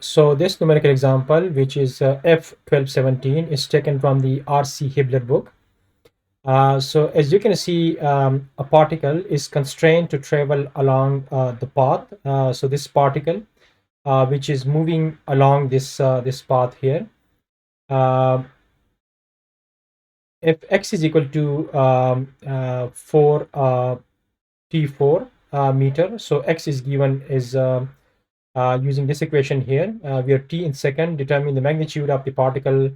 So this numerical example, which is F1217, is taken from the R.C. Hibbeler book. So as you can see, a particle is constrained to travel along the path. So this particle, which is moving along this path here, uh, if x is equal to 4 t4 meter, so x is given is using this equation here, where t in second determine the magnitude of the particle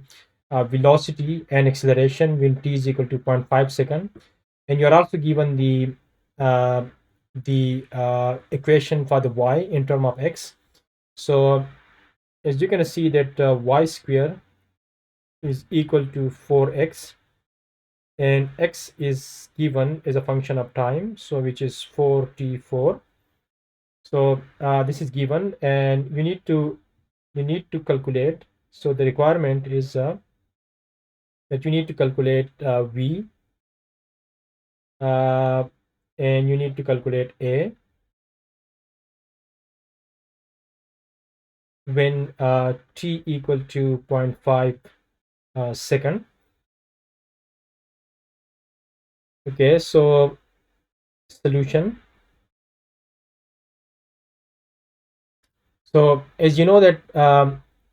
velocity and acceleration when t is equal to 0.5 second, and you're also given uh, the equation for the y in term of x. So as you can see that y square is equal to 4x, and x is given as a function of time, so which is 4t4. So this is given, and you need to calculate. So the requirement is that you need to calculate v, uh, and you need to calculate a when t equal to 0.5 second. Okay, so solution. So as you know that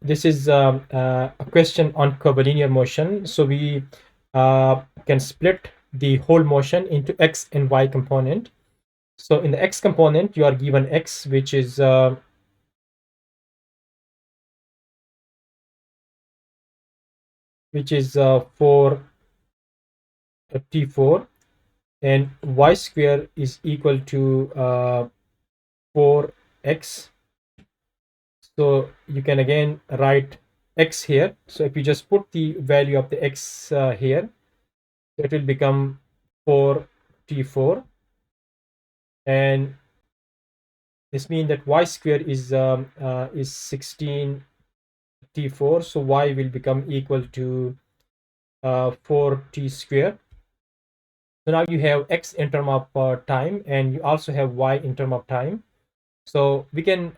this is a question on curvilinear motion, so we can split the whole motion into x and y component. So in the x component, you are given x, which is 4 t4, and y square is equal to 4x. So you can again write x here. So if you just put the value of the x here, it will become 4t4, and this means that y square is 16t4. So y will become equal to 4t square. So now you have x in term of time, and you also have y in term of time. So we can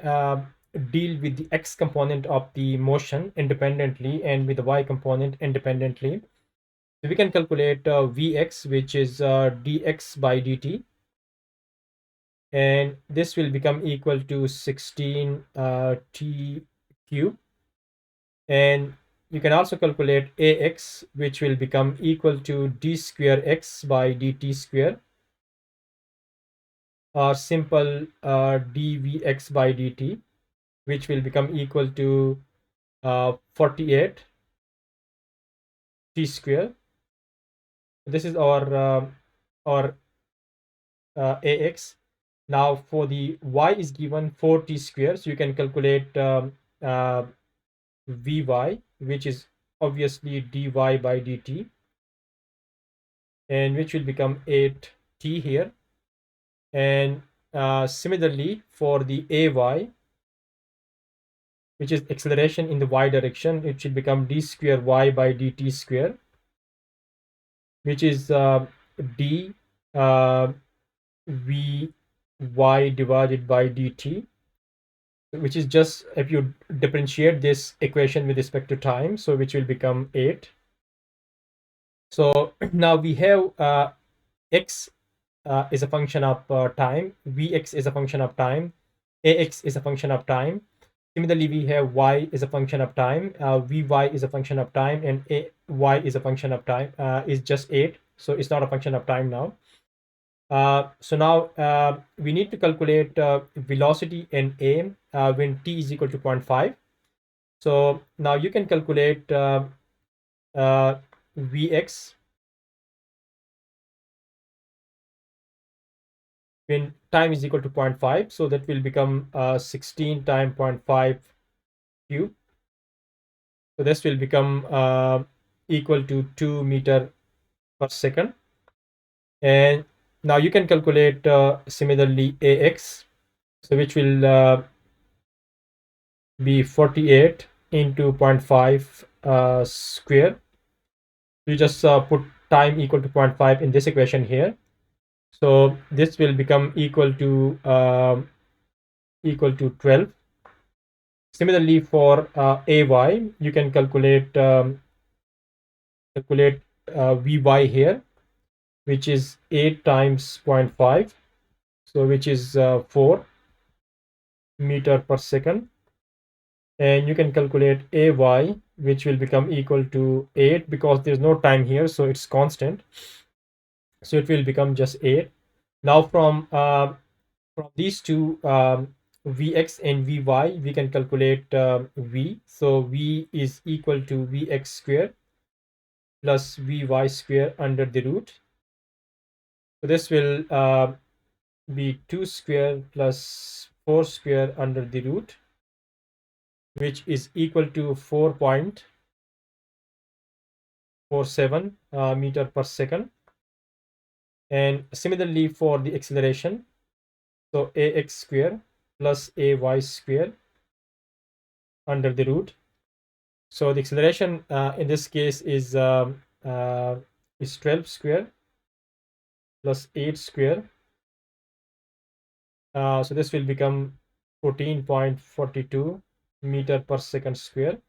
deal with the x component of the motion independently and with the y component independently. So we can calculate Vx, which is dx by dt, and this will become equal to 16 t cube. And you can also calculate Ax, which will become equal to d square x by dt square, or simple dvx by dt, which will become equal to 48 t square. This is our Ax. Now for the y is given 4t square, so you can calculate Vy, which is obviously dy by dt, and which will become 8t here. And similarly for the ay, which is acceleration in the y direction, it should become d square y by dt square, which is d vy divided by dt, which is just, if you differentiate this equation with respect to time, so which will become 8. So now we have x is a function of time, vx is a function of time, ax is a function of time. Similarly, we have y is a function of time, vy is a function of time, and ay is a function of time, is just 8. So it's not a function of time now. So now we need to calculate velocity and a when t is equal to 0.5. So now you can calculate vx when time is equal to 0.5. So that will become 16 times 0.5 cube. So this will become equal to 2 meter per second. And now you can calculate similarly ax, so which will be 48 into 0.5 square. You just put time equal to 0.5 in this equation here. So this will become equal to 12. Similarly, for AY, you can calculate Vy here, which is 8 times 0.5, so which is 4 meter per second. And you can calculate AY, which will become equal to 8, because there's no time here, so it's constant. So it will become just 8. Now from these two, Vx and Vy, we can calculate V. So V is equal to Vx square plus Vy square under the root. So this will be 2 square plus 4 square under the root, which is equal to 4.47 meter per second. And similarly for the acceleration, so ax square plus ay square under the root. So the acceleration in this case is 12 square plus 8 square. So this will become 14.42 meter per second square.